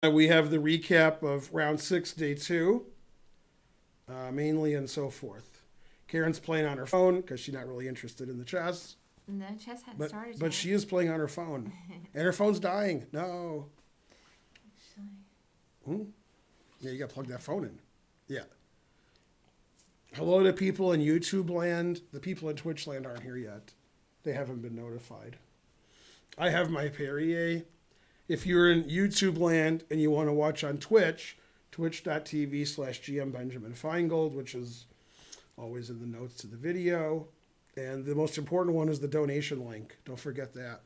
We have the recap of round 6, day 2, mainly and so forth. Karen's playing on her phone because she's not really interested in the chess. No, chess hadn't started yet. But she is playing on her phone. And her phone's dying. No. Actually. Yeah, you got to plug that phone in. Yeah. Hello to people in YouTube land. The people in Twitch land aren't here yet. They haven't been notified. I have my Perrier. If you're in YouTube land and you want to watch on Twitch, twitch.tv/GMBenjaminFeingold, which is always in the notes to the video. And the most important one is the donation link. Don't forget that.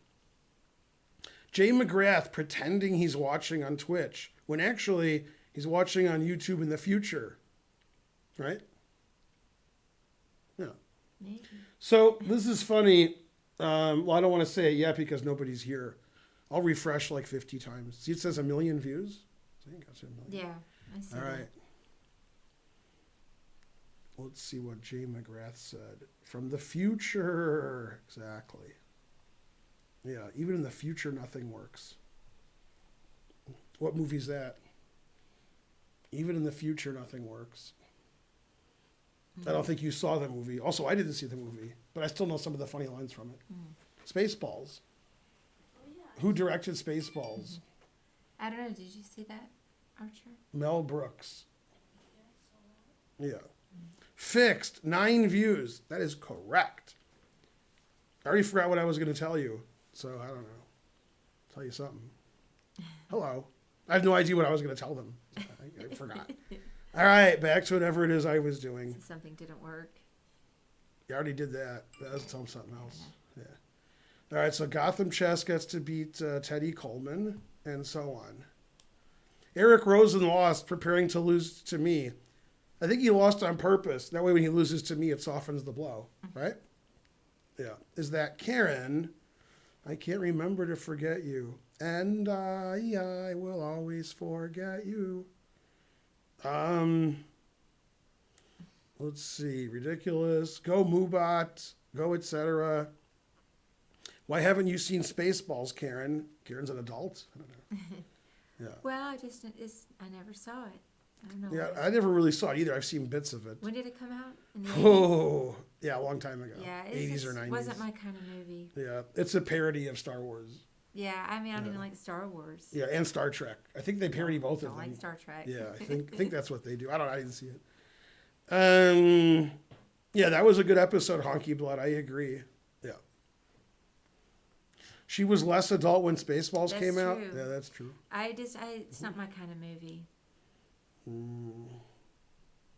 Jay McGrath pretending he's watching on Twitch when actually he's watching on YouTube in the future. Right? Yeah. Maybe. So this is funny. Well, I don't want to say it yet because nobody's here. I'll refresh like 50 times. See, it says 1 million views. I think I said 1 million. Yeah, I see. All right. That. Let's see what Jay McGrath said. From the future. Exactly. Yeah, even in the future, nothing works. What movie's that? Even in the future, nothing works. I don't think you saw the movie. Also, I didn't see the movie, but I still know some of the funny lines from it. Spaceballs. Who directed Spaceballs? I don't know. Did you see that, Archer? Mel Brooks. Yeah. Fixed. 9 views. That is correct. I already forgot what I was going to tell you, so I don't know. Tell you something. Hello. I have no idea what I was going to tell them. I forgot. All right, back to whatever it is I was doing. Something didn't work. You already did that. That was tell them something else. Yeah. All right, so Gotham Chess gets to beat Teddy Coleman, and so on. Eric Rosen lost, preparing to lose to me. I think he lost on purpose. That way when he loses to me, it softens the blow, right? Yeah. Is that Karen? I can't remember to forget you. And I will always forget you. Let's see. Ridiculous. Go Moobot. Go etc. Why haven't you seen Spaceballs, Karen? Karen's an adult? I don't know. Yeah. Well, I never saw it. I don't know. Yeah, I never really saw it either. I've seen bits of it. When did it come out? In the Oh, yeah, a long time ago. Yeah, 80s or 90s. Wasn't my kind of movie. Yeah, it's a parody of Star Wars. Yeah, I mean, I don't even like Star Wars. Yeah, and Star Trek. I think they parody both of them. I don't like Star Trek. Yeah, I think that's what they do. I didn't see it. Yeah, that was a good episode, Honky Blood. I agree. Yeah. She was less adult when Spaceballs came out. True. Yeah, that's true. It's not my kind of movie.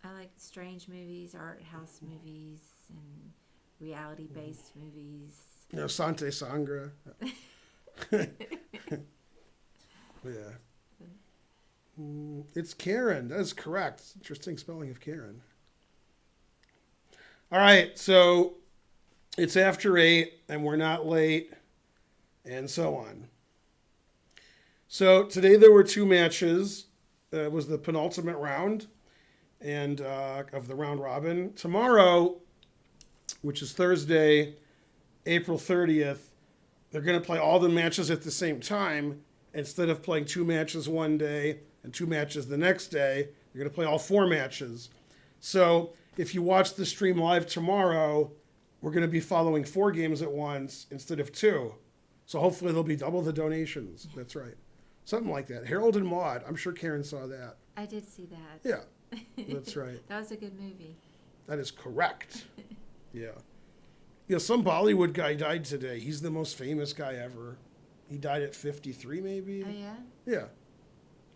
I like strange movies, art house movies, and reality-based movies. You know, Sante Sangra. Yeah. It's Karen. That is correct. Interesting spelling of Karen. All right, so it's after 8, and we're not late, and so on. So today there were 2 matches. It was the penultimate round and of the round robin. Tomorrow, which is Thursday, April 30th, they're going to play all the matches at the same time. Instead of playing 2 matches one day and 2 matches the next day, you're going to play all 4 matches. So if you watch the stream live tomorrow, we're going to be following 4 games at once instead of 2. So hopefully there'll be double the donations. That's right. Something like that. Harold and Maude. I'm sure Karen saw that. I did see that. Yeah, that's right. That was a good movie. That is correct. Yeah. Yeah, some Bollywood guy died today. He's the most famous guy ever. He died at 53, maybe. Oh, yeah? Yeah.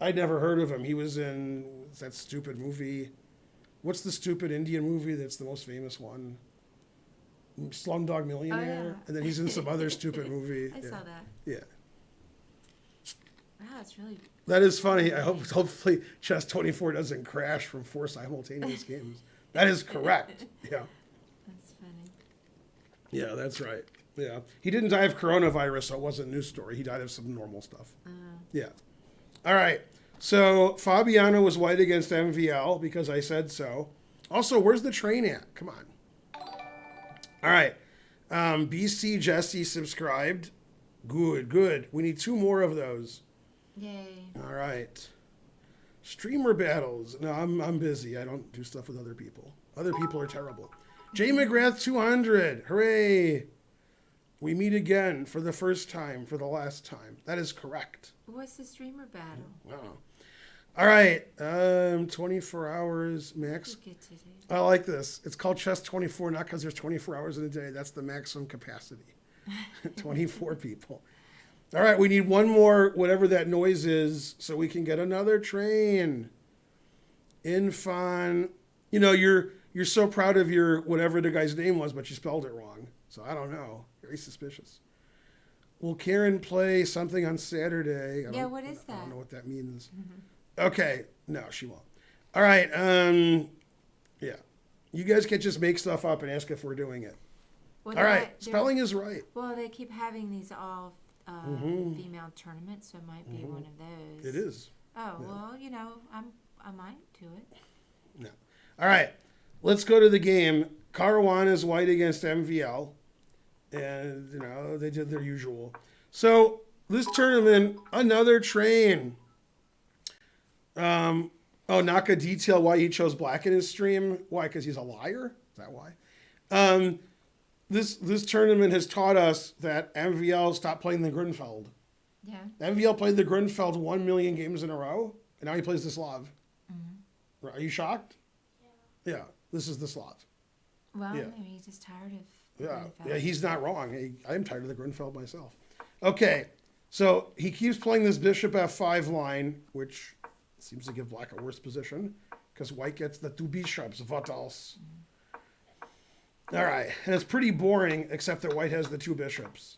I'd never heard of him. He was in that stupid movie. What's the stupid Indian movie that's the most famous one? Slumdog Millionaire. Oh, yeah. And then he's in some other stupid movie. I saw that. Yeah. Wow, it's really... That is funny. Hopefully Chess 24 doesn't crash from 4 simultaneous games. That is correct. Yeah. That's funny. Yeah, that's right. Yeah. He didn't die of coronavirus, so it wasn't a news story. He died of some normal stuff. Yeah. All right. So Fabiano was white against MVL because I said so. Also, where's the train at? Come on. All right. BC Jesse subscribed. Good. We need 2 more of those. Yay. All right. Streamer battles. No, I'm busy. I don't do stuff with other people. Other people are terrible. J McGrath 200. Hooray. We meet again for the first time, for the last time. That is correct. What's the streamer battle? Wow. All right. 24 hours max. We'll get to do. I like this. It's called Chess 24, not because there's 24 hours in a day. That's the maximum capacity. 24 people. All right, we need one more, whatever that noise is, so we can get another train. Infon. You know, you're so proud of your whatever the guy's name was, but you spelled it wrong. So I don't know. Very suspicious. Will Karen play something on Saturday? Yeah, what is I that? don't know what that means. Okay, no, she won't. All right, yeah. You guys can just make stuff up and ask if we're doing it. Well, All right, spelling is right. Well, they keep having these all female tournaments, so it might be one of those. It is. Oh, Yeah. well, you know, I might do it. No. All right, let's go to the game. Caruana's white against MVL. And, you know, they did their usual. So, this tournament, another train. Naka detail why he chose black in his stream. Why? Because he's a liar? Is that why? This tournament has taught us that MVL stopped playing the Grunfeld. Yeah. MVL played the Grunfeld 1 million games in a row, and now he plays the Slav. Are you shocked? Yeah, this is the Slav. Well, Yeah. maybe he's just tired of Yeah, he's not wrong. I'm tired of the Grunfeld myself. Okay, so he keeps playing this bishop f5 line, which seems to give black a worse position, because white gets the two bishops. What else? All right, and it's pretty boring, except that white has the two bishops.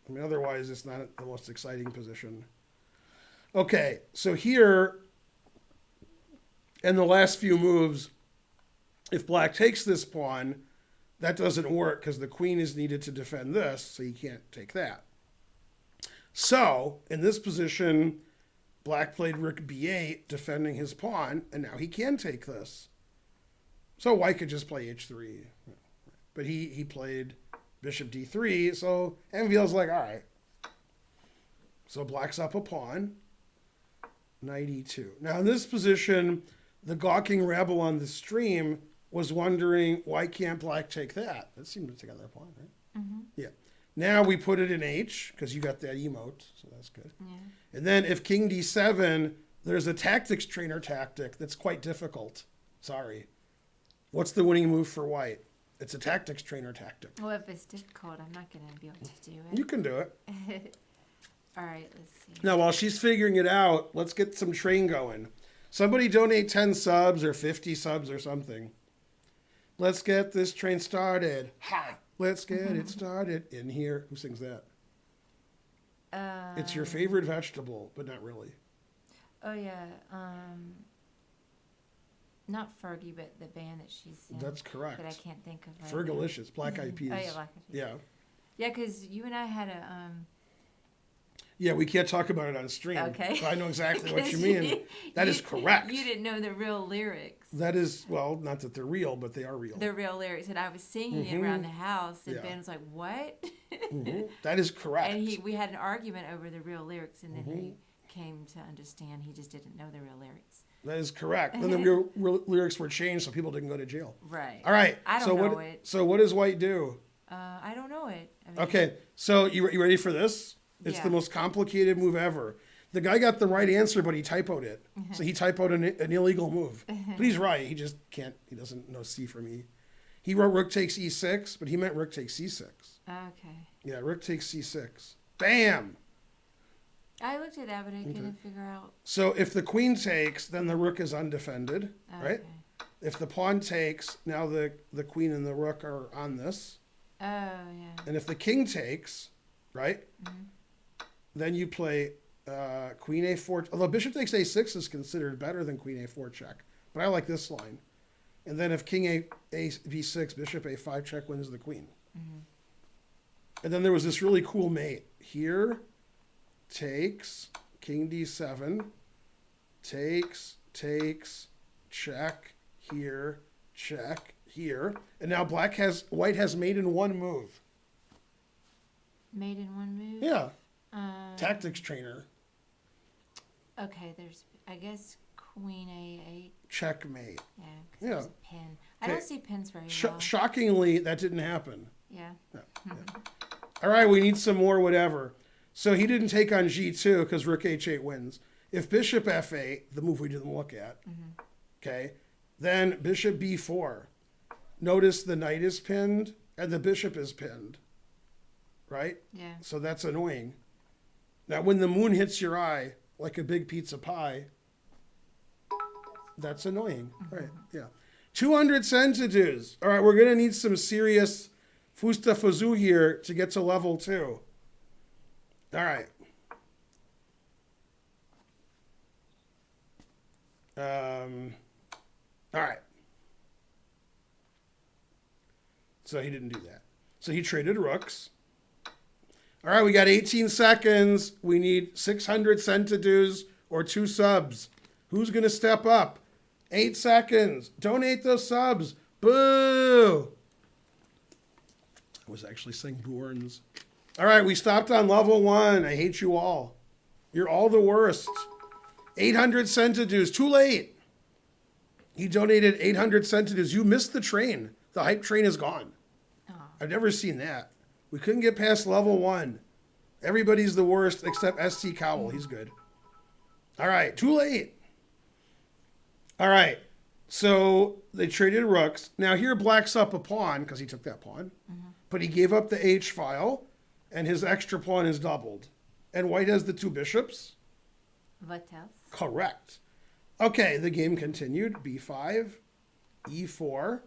I mean, otherwise, it's not the most exciting position. Okay, so here, in the last few moves, if black takes this pawn, that doesn't work because the queen is needed to defend this, so you can't take that. So, in this position, black played rook b8, defending his pawn, and now he can take this. So white could just play h3. But he played bishop d3, so MVL's like, all right. So black's up a pawn, knight e2. Now, in this position, the gawking rabble on the stream was wondering, why can't black take that? That seemed to take out their pawn, right? Yeah. Now we put it in h, because you got that emote, so that's good. Yeah. And then if king d7, there's a tactics trainer tactic that's quite difficult. Sorry. What's the winning move for white? It's a tactics trainer tactic. Well, if it's difficult, I'm not going to be able to do it. You can do it. All right, let's see. Now, while she's figuring it out, let's get some train going. Somebody donate 10 subs or 50 subs or something. Let's get this train started. Ha! Let's get it started in here. Who sings that? It's your favorite vegetable, but not really. Oh, yeah. Not Fergie, but the band that she's in. That's correct. That I can't think of right now. Fergalicious, Black Eyed Peas. Oh, yeah, Black Eyed Peas. Yeah. Yeah, because you and I had a... Yeah, we can't talk about it on stream. Okay. But I know exactly what you mean. That is correct. You didn't know the real lyrics. That is, well, not that they're real, but they are real. The real lyrics. And I was singing it around the house, and Yeah. Ben was like, what? That is correct. And we had an argument over the real lyrics, and then he came to understand he just didn't know the real lyrics. That is correct. Then the real lyrics were changed so people didn't go to jail. Right. All right. I don't know it. So what does white do? I don't know it. I mean, Okay. So you ready for this? It's the Yeah. most complicated move ever. The guy got the right answer, but he typoed it. So he typoed an illegal move. But he's right. He just can't. He doesn't know C from E. He wrote rook takes E6, but he meant rook takes C6. Okay. Yeah, rook takes C6. Bam! I looked at that, but I couldn't figure out. So if the queen takes, then the rook is undefended, right? Okay. If the pawn takes, now the queen and the rook are on this. Oh, yeah. And if the king takes, right? Then you play queen a4. Although bishop takes a6 is considered better than queen a4 check. But I like this line. And then if king a b6, bishop a5 check wins the queen. And then there was this really cool mate. Here, takes, king d7, takes, check, here, check, here. And now white has made in one move. Made in one move? Yeah. Tactics trainer. Okay, there's, I guess, Queen A8. Checkmate. Yeah, because Yeah. there's a pin. I don't see pins very well. Shockingly, that didn't happen. Yeah. All right, we need some more whatever. So he didn't take on G2 because rook H8 wins. If bishop F8, the move we didn't look at, okay, then bishop B4. Notice the knight is pinned and the bishop is pinned, right? Yeah. So that's annoying. Now, when the moon hits your eye like a big pizza pie, that's annoying, right? Yeah. 200 centidues. All right, we're going to need some serious fusta fuzu here to get to level 2. All right. All right. So he didn't do that. So he traded rooks. All right, we got 18 seconds. We need 600 centidues or 2 subs. Who's going to step up? 8 seconds. Donate those subs. Boo! I was actually saying Bournes. All right, we stopped on level 1. I hate you all. You're all the worst. 800 centidues. Too late. He donated 800 centidues. You missed the train. The hype train is gone. Oh. I've never seen that. We couldn't get past level 1. Everybody's the worst except SC Cowell. He's good. All right, too late. All right, so they traded rooks. Now here black's up a pawn because he took that pawn. But he gave up the H file, and his extra pawn is doubled. And white has the 2 bishops. What else? Correct. Okay, the game continued. B5, E4,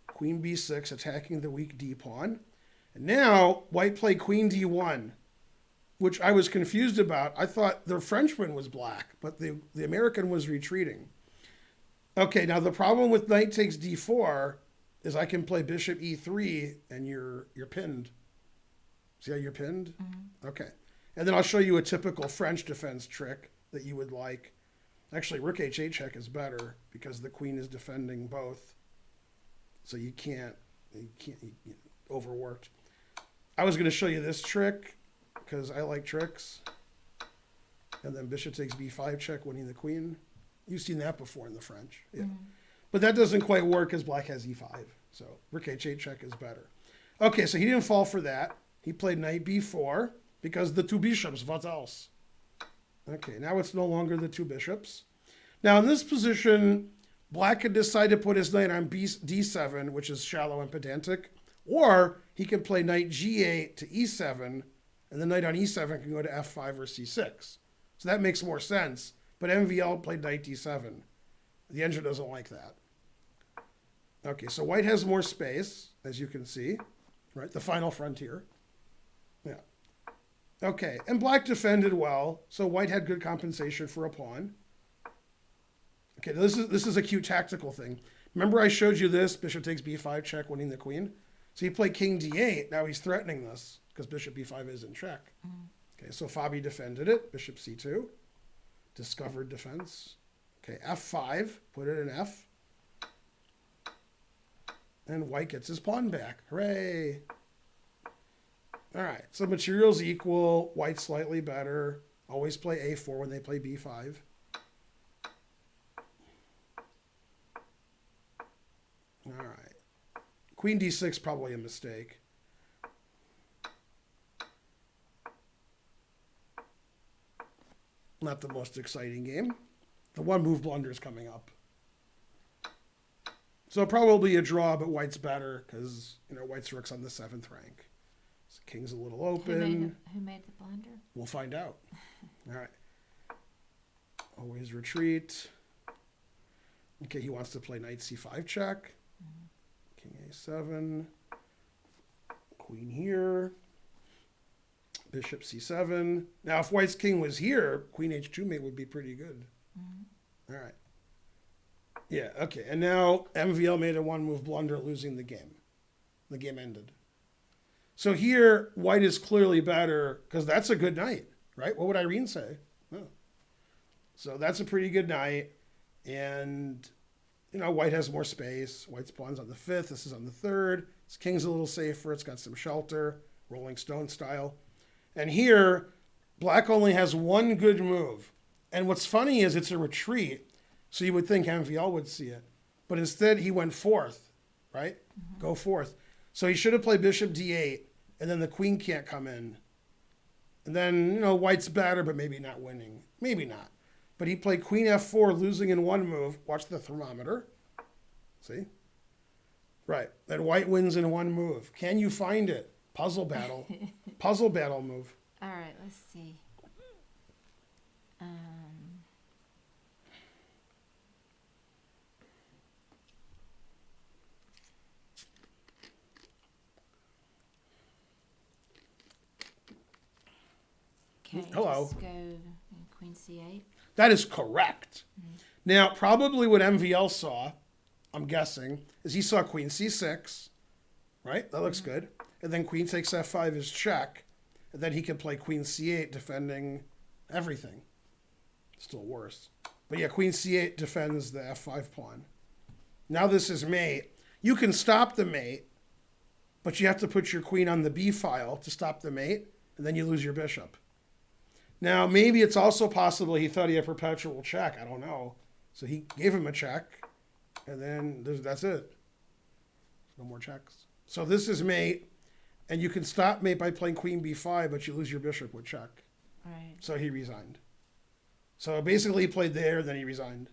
Queen B6 attacking the weak D pawn. And now white played Queen D1, which I was confused about. I thought the Frenchman was black, but the American was retreating. Okay, now the problem with knight takes D4 is I can play bishop E3 and you're pinned. See how you're pinned? Okay. And then I'll show you a typical French defense trick that you would like. Actually, rook H8 check is better because the queen is defending both. So you can't overworked. I was going to show you this trick because I like tricks. And then bishop takes B5 check, winning the queen. You've seen that before in the French. Yeah. But that doesn't quite work because black has E5. So rook H8 check is better. Okay, so he didn't fall for that. He played knight B4 because the 2 bishops, what else? Okay, now it's no longer the 2 bishops. Now in this position, black could decide to put his knight on D7, which is shallow and pedantic, or he can play knight G8 to E7, and the knight on E7 can go to F5 or C6. So that makes more sense, but MVL played knight D7. The engine doesn't like that. Okay, so white has more space, as you can see, right? The final frontier. Yeah. Okay, and black defended well, so white had good compensation for a pawn. Okay, this is a cute tactical thing. Remember I showed you this, bishop takes B5 check, winning the queen? So he played king D8, now he's threatening this, because bishop B5 is in check. Okay, so Fabi defended it, bishop C2, discovered defense. Okay, F5, put it in F. And white gets his pawn back, hooray! All right, so materials equal, white slightly better. Always play A4 when they play B5. All right. Queen D6, probably a mistake. Not the most exciting game. The 1-move blunder is coming up. So probably a draw, but white's better because, white's rook's on the 7th rank. So king's a little open. Who made the blunder? We'll find out. All right. Always retreat. Okay, he wants to play knight C5 check. King A7. Queen here. Bishop C7. Now, if white's king was here, queen H2 mate would be pretty good. All right. Yeah, okay. And now MVL made a 1-move blunder, losing the game. The game ended. So here, white is clearly better because that's a good knight, right? What would Irene say? Oh. So that's a pretty good knight. And, white has more space. White's pawn's on the 5th. This is on the 3rd. This king's a little safer. It's got some shelter, Rolling Stone style. And here, black only has one good move. And what's funny is it's a retreat, so you would think MVL would see it. But instead, he went fourth, right? Go fourth. So he should have played bishop d8, and then the queen can't come in. And then, white's better, but maybe not winning. Maybe not. But he played queen f4, losing in one move. Watch the thermometer. See? Right. Then white wins in one move. Can you find it? Puzzle battle. Puzzle battle move. All right, let's see. Okay, Hello. just go queen c8. That is correct. Now, probably what MVL saw, I'm guessing, is he saw queen c6, right? That looks good. And then queen takes f5 is check. And then he can play queen c8, defending everything. Still worse. But yeah, queen c8 defends the f5 pawn. Now this is mate. You can stop the mate, but you have to put your queen on the b file to stop the mate, and then you lose your bishop. Now, maybe it's also possible he thought he had perpetual check. I don't know. So he gave him a check, and then that's it. No more checks. So this is mate, and you can stop mate by playing queen b5, but you lose your bishop with check. Right. So he resigned. So basically he played there, then he resigned.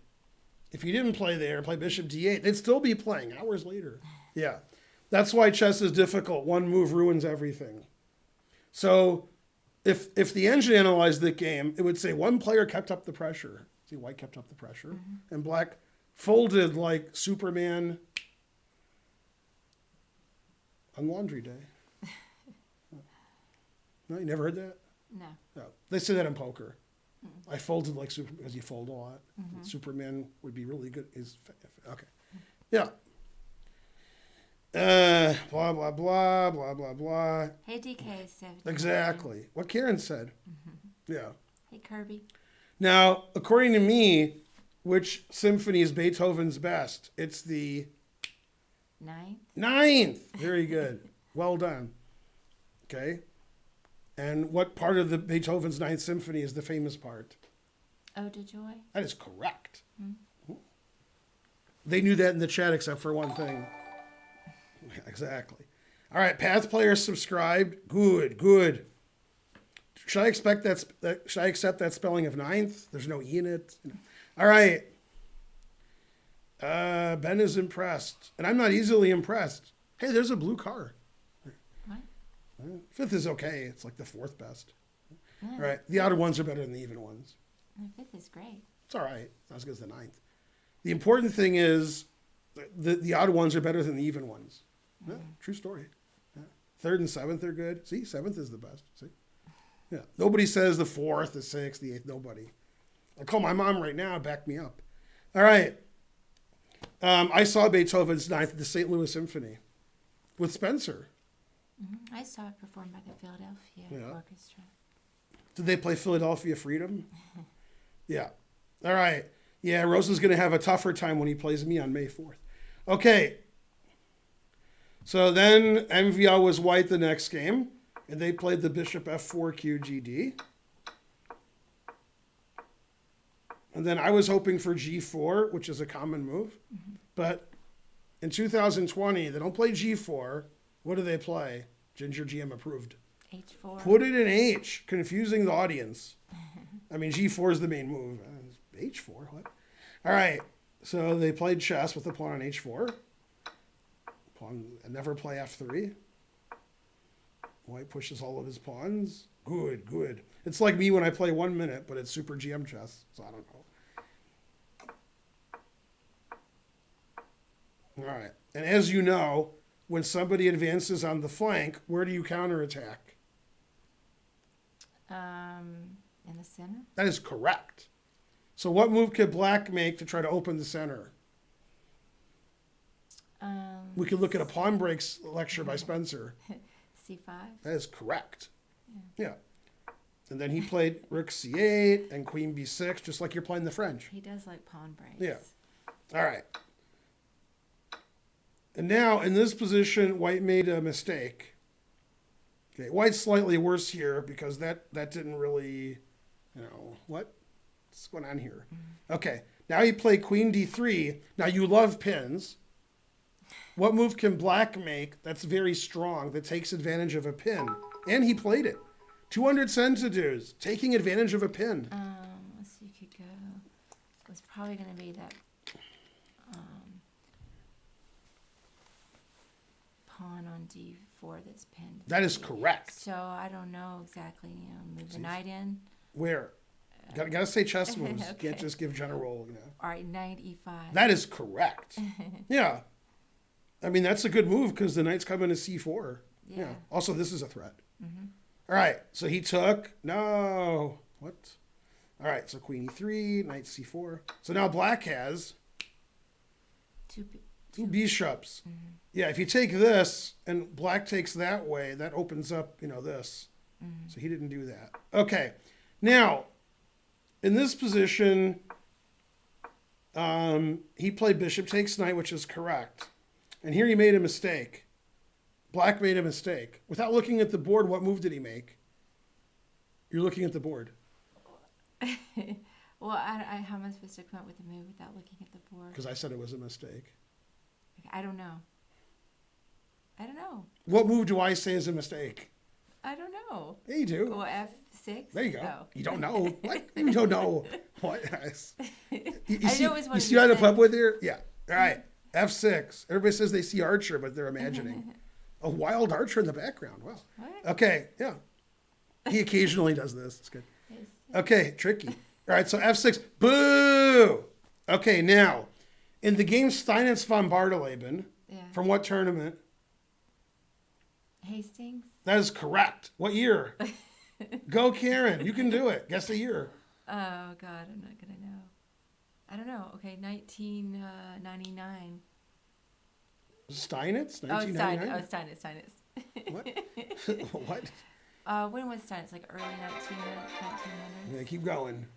If he didn't play there, play bishop d8, they'd still be playing hours later. Yeah. That's why chess is difficult. One move ruins everything. So if the engine analyzed the game, it would say one player kept up the pressure. See, white kept up the pressure. And black folded like Superman on laundry day. No, you never heard that? No. No. They say that in poker. I folded like Superman because you fold a lot. Superman would be really good. Okay. Yeah. Blah, blah, blah, blah, blah, blah. Hey, DK 7. Exactly. What Karen said. Yeah. Hey, Kirby. Now, according to me, which symphony is Beethoven's best? It's the ninth. Very good. Well done. Okay. And what part of the Beethoven's Ninth Symphony is the famous part? Ode to Joy. That is correct. They knew that in the chat except for one thing. Exactly. All right, Path players subscribed. Good. Should I expect that? Should I accept that spelling of ninth? There's no E in it. All right. Ben is impressed, and I'm not easily impressed. Hey, there's a blue car. What? Fifth is okay. It's like the fourth best. Yeah. All right. The odd ones are better than the even ones. The fifth is great. It's all right. Not as good as the ninth. The important thing is the odd ones are better than the even ones. Yeah, true story. Yeah. Third and seventh are good. See, seventh is the best. See? Yeah. Nobody says the fourth, the sixth, the eighth. Nobody. I'll call my mom right now. Back me up. All right. I saw Beethoven's Ninth at the St. Louis Symphony with Spencer. I saw it performed by the Philadelphia Orchestra. Did they play Philadelphia Freedom? Yeah. All right. Yeah, Rosa's going to have a tougher time when he plays me on May 4th. Okay. So then MVL was white the next game, and they played the bishop f4 QGD. And then I was hoping for g4, which is a common move. But in 2020, they don't play g4. What do they play? Ginger GM approved. H4. Put it in H, confusing the audience. I mean, g4 is the main move. H4, what? All right, so they played chess with the pawn on h4. Pawn, never play f3. White pushes all of his pawns. Good. It's like me when I play 1 minute, but it's super GM chess, so I don't know. All right, and as you know, when somebody advances on the flank, where do you counterattack? In the center? That is correct. So what move could black make to try to open the center? We could look at a pawn breaks lecture by Spencer. C5? That is correct. Yeah. And then he played rook c8 and queen b6, just like you're playing the French. He does like pawn breaks. Yeah. All right. And now, in this position, white made a mistake. Okay, white's slightly worse here because that didn't really, what? What's going on here? Okay, now you play queen d3. Now you love pins. What move can black make that's very strong, that takes advantage of a pin? And he played it. 200 centidues, taking advantage of a pin. Let's see, you could go. It was probably going to be that pawn on d4 that's pinned. That is correct. So I don't know exactly. Move the knight in. Where? Gotta say chess moves. Okay. Can't just give general, All right, knight e5. That is correct. Yeah. I mean, that's a good move because the knight's coming to c4. Yeah. Also, this is a threat. All right. So he took. No. What? All right. So queen e3, knight c4. So now black has two bishops. Yeah. If you take this and black takes that way, that opens up, this. So he didn't do that. Okay. Now, in this position, he played bishop takes knight, which is correct. And here he made a mistake. Black made a mistake. Without looking at the board, what move did he make? You're looking at the board. Well, how am I supposed to come up with a move without looking at the board? Because I said it was a mistake. I don't know. What move do I say is a mistake? I don't know. Yeah, you do. Well, F6? There you go. Oh. You don't know. What? You don't know. What? You see, know it was one you of see your what I'm things. up with here? Yeah. All right. F6. Everybody says they see Archer, but they're imagining. A wild Archer in the background. Wow. What? Okay. Yeah. He occasionally does this. It's good. Yes. Okay. Tricky. All right. So F6. Boo. Okay. Now, in the game Steinitz von Bartoleben, from what tournament? Hastings? That is correct. What year? Go, Karen. You can do it. Guess the year. Oh, God, I'm not going to know. I don't know. Okay, 1999. Steinitz? Oh, 1999? Steinitz. What? What? When was Steinitz? Like early 1900s? Yeah, keep going.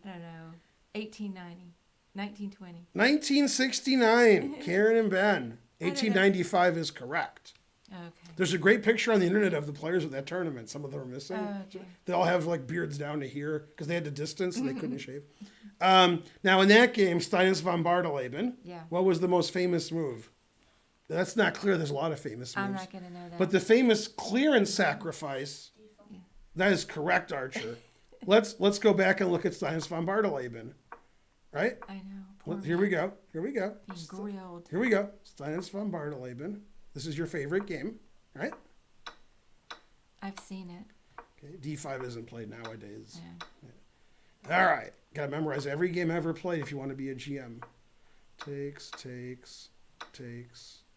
I don't know. 1890. 1920. 1969. Karen and Ben. 1895 is correct. Okay. There's a great picture on the internet of the players at that tournament. Some of them are missing. Oh, okay. They all have like beards down to here because they had to distance and they couldn't shave. Now in that game, Steinitz von Bartoleben, what was the most famous move? That's not clear. There's a lot of famous moves. I'm not going to know that. But the famous clearance sacrifice, that is correct, Archer. Let's go back and look at Steinitz von Bartoleben. Right? I know. Well, here we go. Being grilled. Here we go. Steinitz von Bartoleben. This is your favorite game, right? I've seen it. Okay. D5 isn't played nowadays. Yeah. All right. Got to memorize every game ever played if you want to be a GM. Takes.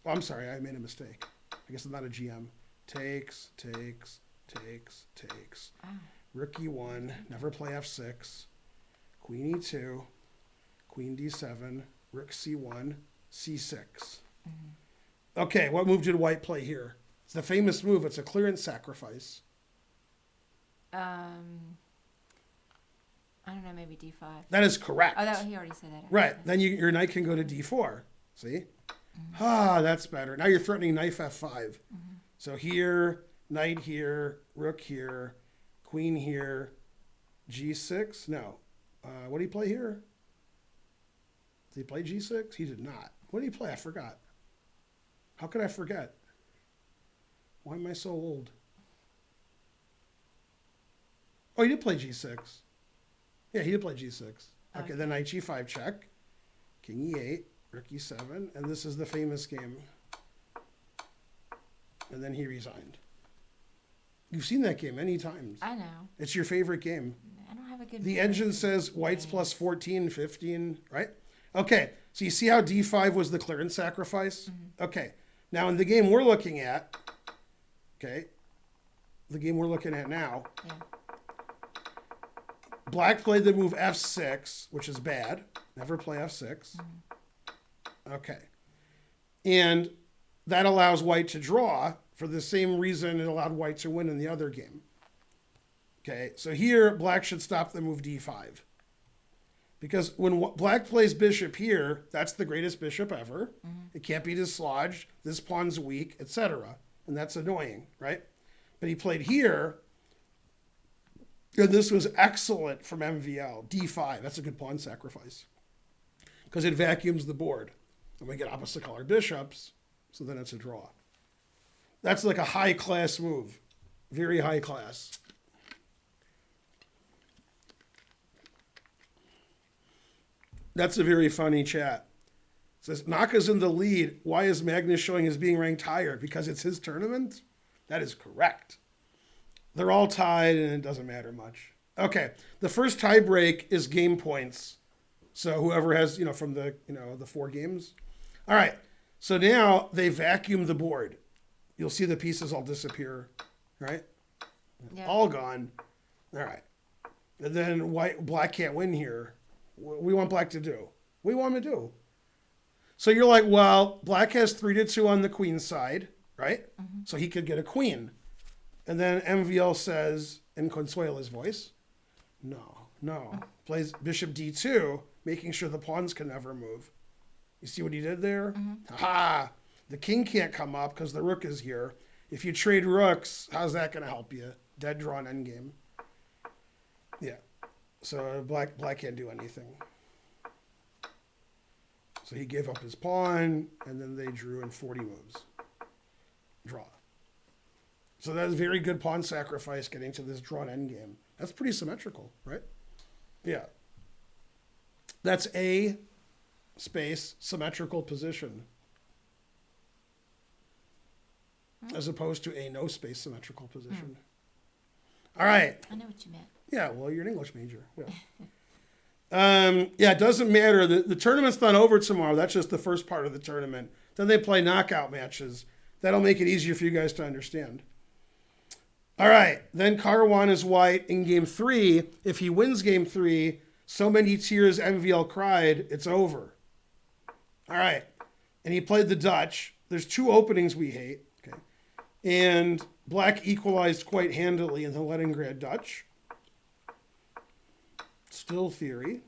Oh, I'm sorry. I made a mistake. I guess I'm not a GM. Takes. Oh. Rook E1. Never play F6. Queen E2. Queen D7. Rook C1. C6. Okay, what move did white play here? It's the famous move. It's a clearance sacrifice. I don't know, maybe D5. That is correct. Oh, he already said that. Right. Then your knight can go to D4. See? That's better. Now you're threatening knight F5. So here, knight here, rook here, queen here, G6. No. What did he play here? Did he play G6? He did not. What did he play? I forgot. How could I forget? Why am I so old? Oh, he did play G6. Yeah, he did play G6. Okay, then knight G5 check. King E8, rook E7, and this is the famous game. And then he resigned. You've seen that game many times. I know. It's your favorite game. I don't have a good The engine says white's plus 14, 15, right? Okay, so you see how D5 was the clearance sacrifice? Okay, now in the game we're looking at, now, black played the move F6, which is bad. Never play F6. Okay. And that allows white to draw for the same reason it allowed white to win in the other game. Okay, so here black should stop the move D5. Because when black plays bishop here, that's the greatest bishop ever. It can't be dislodged. This pawn's weak, etc. And that's annoying, right? But he played here. And this was excellent from MVL. D5, that's a good pawn sacrifice. Because it vacuums the board. And we get opposite colored bishops, so then it's a draw. That's like a high class move. Very high class. That's a very funny chat. It says, Naka's in the lead. Why is Magnus showing as being ranked higher? Because it's his tournament? That is correct. They're all tied, and it doesn't matter much. Okay, the first tie break is game points. So whoever has, from the, the 4 games. All right, so now they vacuum the board. You'll see the pieces all disappear, right? Yeah. All gone. All right. And then black can't win here. What we want black to do? What do you want him to do? So you're like, well, black has 3-2 on the queen side, right? Mm-hmm. So he could get a queen. And then MVL says, in Consuela's voice, no. Plays bishop d2, making sure the pawns can never move. You see what he did there? Mm-hmm. Ha! The king can't come up because the rook is here. If you trade rooks, how's that going to help you? Dead drawn endgame. Yeah. So black can't do anything. So he gave up his pawn, and then they drew in 40 moves. Draw. So that's a very good pawn sacrifice getting to this drawn endgame. That's pretty symmetrical, right? Yeah. That's a space symmetrical position. As opposed to a no space symmetrical position. All right. I know what you meant. Yeah, well, you're an English major. Yeah. It doesn't matter. The tournament's not over tomorrow. That's just the first part of the tournament. Then they play knockout matches. That'll make it easier for you guys to understand. All right. Then Caruana is white in game 3. If he wins game 3, so many tears MVL cried, it's over. All right. And he played the Dutch. There's 2 openings we hate. Okay. And black equalized quite handily in the Leningrad Dutch. Still theory.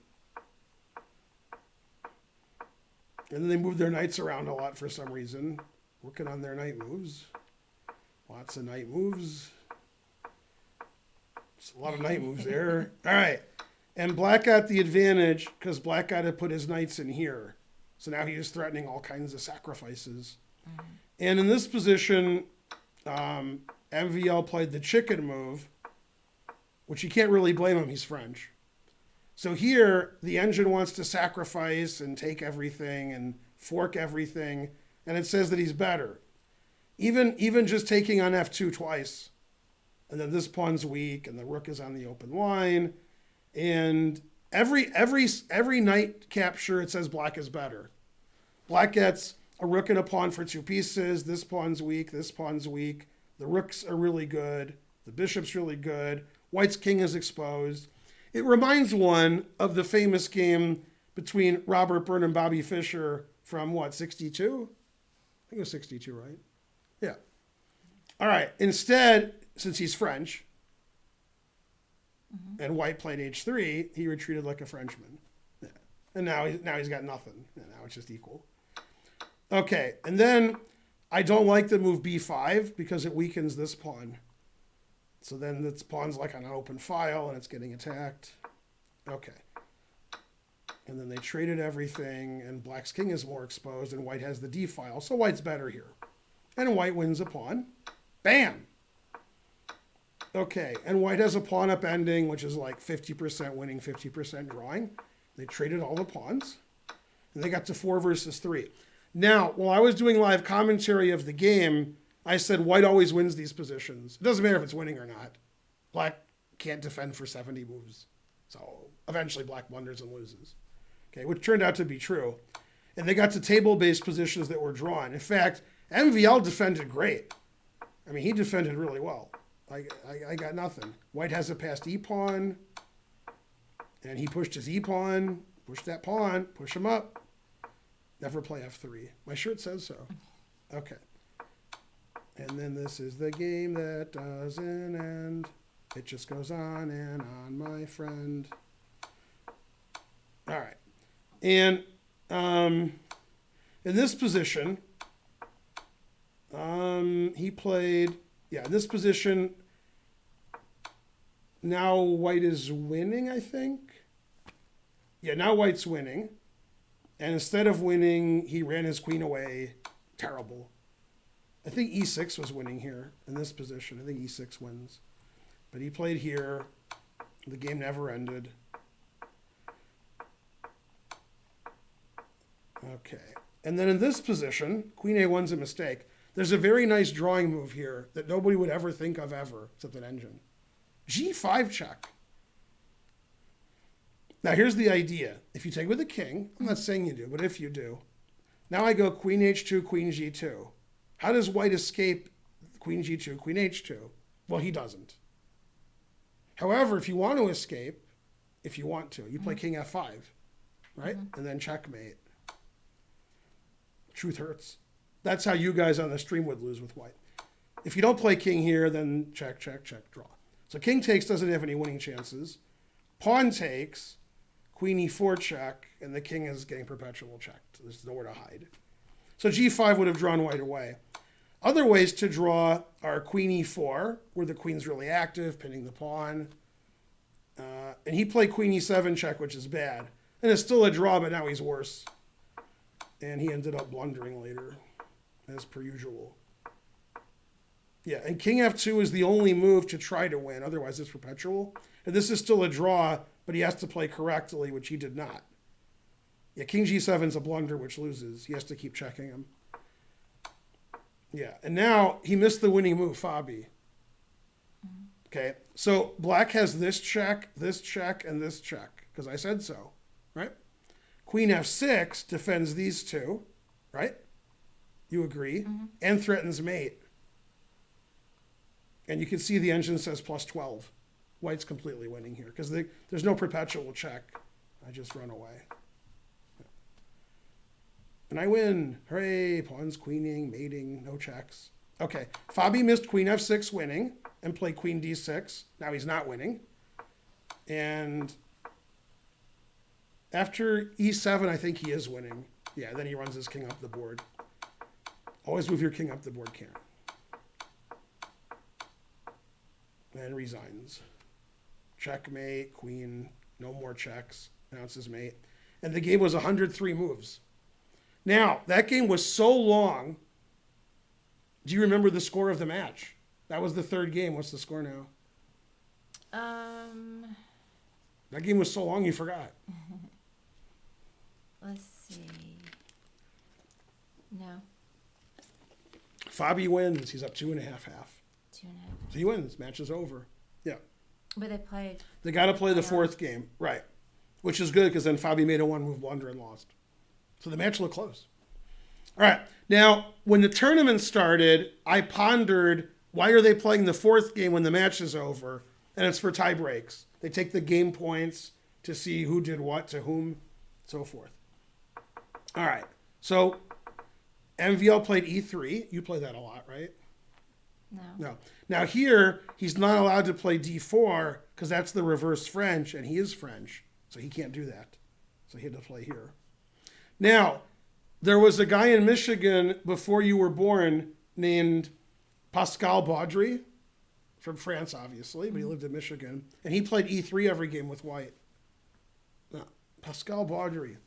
And then they moved their knights around a lot for some reason. Working on their knight moves. Lots of knight moves. It's a lot of knight moves there. All right. And black got the advantage because black got to put his knights in here. So now he is threatening all kinds of sacrifices. Mm-hmm. And in this position, MVL played the chicken move, which you can't really blame him. He's French. So here, the engine wants to sacrifice and take everything and fork everything, and it says that he's better. Even just taking on f2 twice, and then this pawn's weak, and the rook is on the open line, and every knight capture, it says black is better. Black gets a rook and a pawn for 2 pieces. This pawn's weak. This pawn's weak. The rooks are really good. The bishop's really good. White's king is exposed. It reminds one of the famous game between Robert Byrne and Bobby Fischer from, 62? I think it was 62, right? Yeah. All right. Instead, since he's French, and white played h3, he retreated like a Frenchman. Yeah. And now he's got nothing. And now it's just equal. Okay. And then I don't like the move b5 because it weakens this pawn. So then this pawn's like on an open file and it's getting attacked. Okay. And then they traded everything and black's king is more exposed and white has the d file. So white's better here. And white wins a pawn. Bam! Okay, and white has a pawn up ending, which is like 50% winning, 50% drawing. They traded all the pawns, and they got to 4 versus 3. Now, while I was doing live commentary of the game, I said white always wins these positions. It doesn't matter if it's winning or not. Black can't defend for 70 moves. So eventually black blunders and loses. Okay, which turned out to be true. And they got to table-based positions that were drawn. In fact, MVL defended great. I mean, he defended really well. I got nothing. White has a passed e-pawn, and he pushed his e-pawn, pushed that pawn, push him up. Never play f3. My shirt says so. Okay. And then this is the game that doesn't end. It just goes on and on, my friend. All right. And in this position, he played... Yeah, in this position, now white is winning, I think. Yeah, now white's winning. And instead of winning, he ran his queen away. Terrible. I think e6 was winning here in this position. I think e6 wins. But he played here. The game never ended. Okay. And then in this position, queen a1's a mistake. There's a very nice drawing move here that nobody would ever think of ever, except an engine. g5 check. Now here's the idea. If you take with a king, I'm not saying you do, but if you do, now I go queen h2, queen g2. How does white escape queen g2, queen h2? Well, he doesn't. However, if you want to escape, if you want to, you play king f5, right? And then checkmate. Truth hurts. That's how you guys on the stream would lose with white. If you don't play king here, then check, check, check, draw. So king takes doesn't have any winning chances. Pawn takes, queen e4 check, and the king is getting perpetual checked. There's nowhere to hide. So g5 would have drawn white away. Other ways to draw are queen e4, where the queen's really active, pinning the pawn. And he played queen e7 check, which is bad. And it's still a draw, but now he's worse. And he ended up blundering later, as per usual. Yeah, and king f2 is the only move to try to win. Otherwise, it's perpetual. And this is still a draw, but he has to play correctly, which he did not. Yeah, king g7 is a blunder, which loses. He has to keep checking him. Yeah, and now he missed the winning move, Fabi. Okay, so black has this check, and this check, because I said so, right? Queen f6 defends these two, right? You agree? And threatens mate. And you can see the engine says plus 12. White's completely winning here because there's no perpetual check. I just run away. And I win. Hooray, pawns queening, mating, no checks. Okay, Fabi missed queen f6 winning and played queen d6. Now he's not winning. And after e7, I think he is winning. Yeah, then he runs his king up the board. Always move your king up the board, Karen. And resigns. Checkmate, queen, no more checks. Now it's his mate. And the game was 103 moves. Now, that game was so long. Do you remember the score of the match? That was the third game. What's the score now? That game was so long you forgot. Let's see. No. Fabi wins. He's up 2.5 half. 2.5. So he wins. Match is over. Yeah. But they played. They got to play the fourth game. Right. Which is good because then Fabi made a one-move blunder and lost. So the match looked close. All right. Now, when the tournament started, I pondered, why are they playing the fourth game when the match is over? And it's for tie breaks. They take the game points to see who did what to whom, so forth. All right. So MVL played e3. You play that a lot, right? No. Now here, he's not allowed to play d4 because that's the reverse French, and he is French. So he can't do that. So he had to play here. Now, there was a guy in Michigan before you were born named Pascal Baudry, from France, obviously, but he lived in Michigan. And he played e3 every game with white. Now, Pascal Baudry.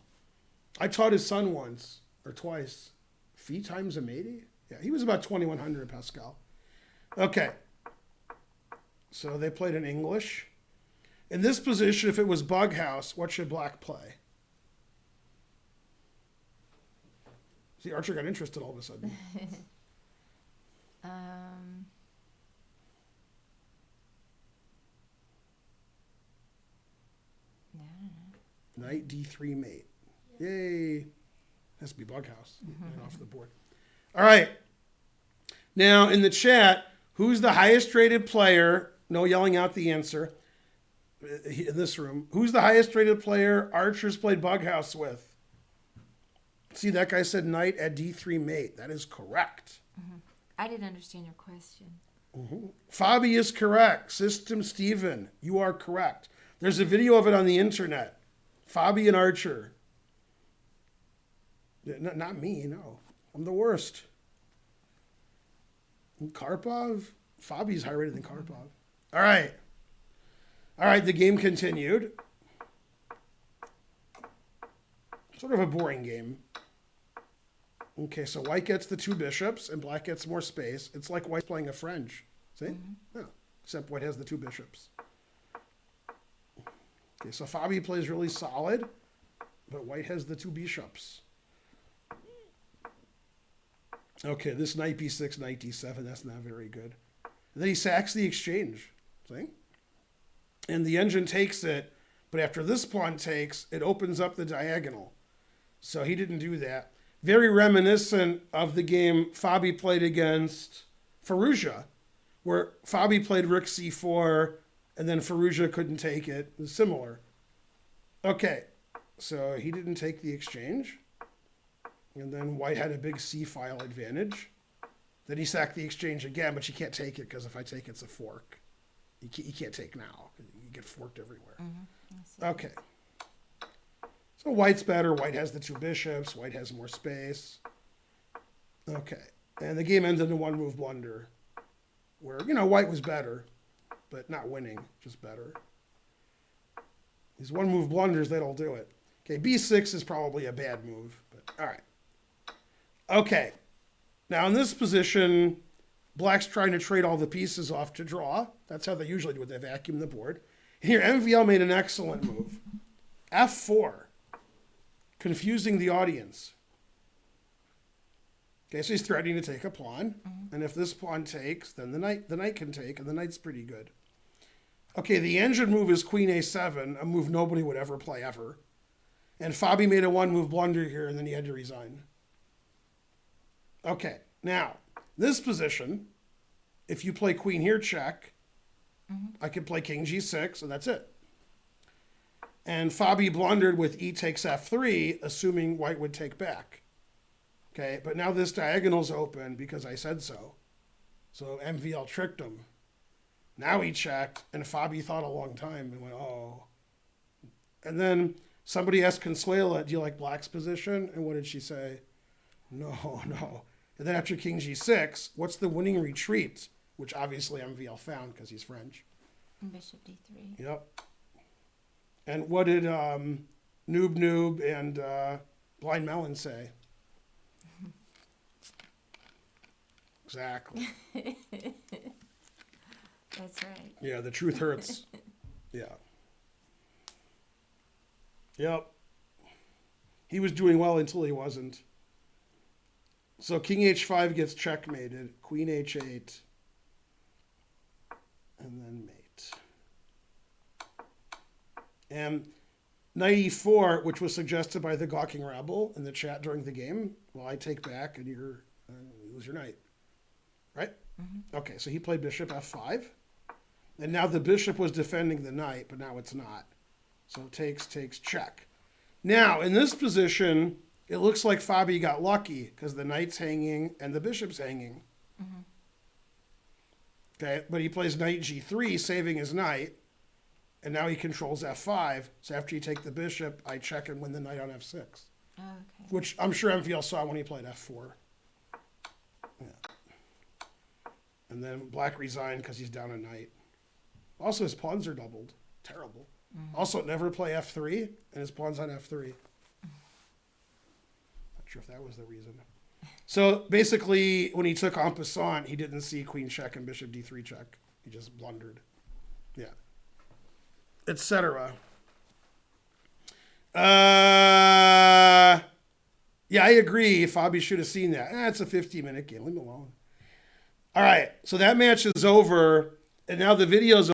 I taught his son once, or twice. Phi times a matey? Yeah, he was about 2100, Pascal. Okay. So they played in English. In this position, if it was Bughouse, what should black play? See, Archer got interested all of a sudden. Knight d3 mate. Yay. Has to be Bughouse. Right off the board. All right. Now, in the chat, who's the highest rated player? No yelling out the answer. In this room. Who's the highest rated player Archer's played Bughouse with? See, that guy said knight at d3 mate. That is correct. I didn't understand your question. Fabi is correct. System Steven, you are correct. There's a video of it on the internet. Fabi and Archer. Not me, no. I'm the worst. Karpov? Fabi's higher rated than Karpov. All right. All right, the game continued. Sort of a boring game. Okay, so white gets the 2 bishops and black gets more space. It's like white's playing a French. See? Yeah. Except white has the 2 bishops. Okay, so Fabi plays really solid, but white has the 2 bishops. Okay, this knight b6, knight d7, that's not very good. And then he sacks the exchange. See? And the engine takes it, but after this pawn takes, it opens up the diagonal. So he didn't do that. Very reminiscent of the game Fabi played against Firouzja, where Fabi played rook c4, and then Firouzja couldn't take it. It was similar. Okay, so he didn't take the exchange. And then white had a big c-file advantage. Then he sacked the exchange again, but you can't take it because if I take it, it's a fork. You can't take now. You get forked everywhere. Okay. So white's better. White has the 2 bishops. White has more space. Okay. And the game ended in a 1-move blunder where, white was better, but not winning, just better. These 1-move blunders, they don't do it. Okay, b6 is probably a bad move, but all right. Okay. Now in this position, black's trying to trade all the pieces off to draw. That's how they usually do it. They vacuum the board. Here, MVL made an excellent move. f4. Confusing the audience. Okay, so he's threatening to take a pawn. And if this pawn takes, then the knight can take, and the knight's pretty good. Okay, the engine move is queen a7, a move nobody would ever play ever. And Fabi made a 1-move blunder here, and then he had to resign. Okay, now, this position, if you play queen here check, I could play king g6, and that's it. And Fabi blundered with e takes f3, assuming white would take back. Okay, but now this diagonal's open because I said so. So MVL tricked him. Now he checked, and Fabi thought a long time and went, oh. And then somebody asked Consuela, do you like black's position? And what did she say? No. And then after king g6, what's the winning retreat? Which obviously MVL found because he's French. Bishop d3. Yep. And what did Noob and Blind Melon say? Exactly. That's right. Yeah, the truth hurts. Yeah. Yep. He was doing well until he wasn't. So king h5 gets checkmated. Queen h8. And then mate. And knight e4, which was suggested by the gawking rabble in the chat during the game. Well, I take back and you lose your knight. Right? Okay, so he played bishop f5. And now the bishop was defending the knight, but now it's not. So takes, check. Now, in this position, it looks like Fabi got lucky because the knight's hanging and the bishop's hanging. Okay, but he plays knight g3, saving his knight. And now he controls f5. So after you take the bishop, I check and win the knight on f6. Okay. Which I'm sure MVL saw when he played f4. Yeah. And then black resigned because he's down a knight. Also, his pawns are doubled. Terrible. Also, never play f3, and his pawn's on f3. Not sure if that was the reason. So basically, when he took en passant, he didn't see queen check and bishop d3 check. He just blundered. Yeah. Etc. Yeah, I agree. Fabi should have seen that. It's a 15-minute game. Leave him alone. All right, so that match is over, and now the video's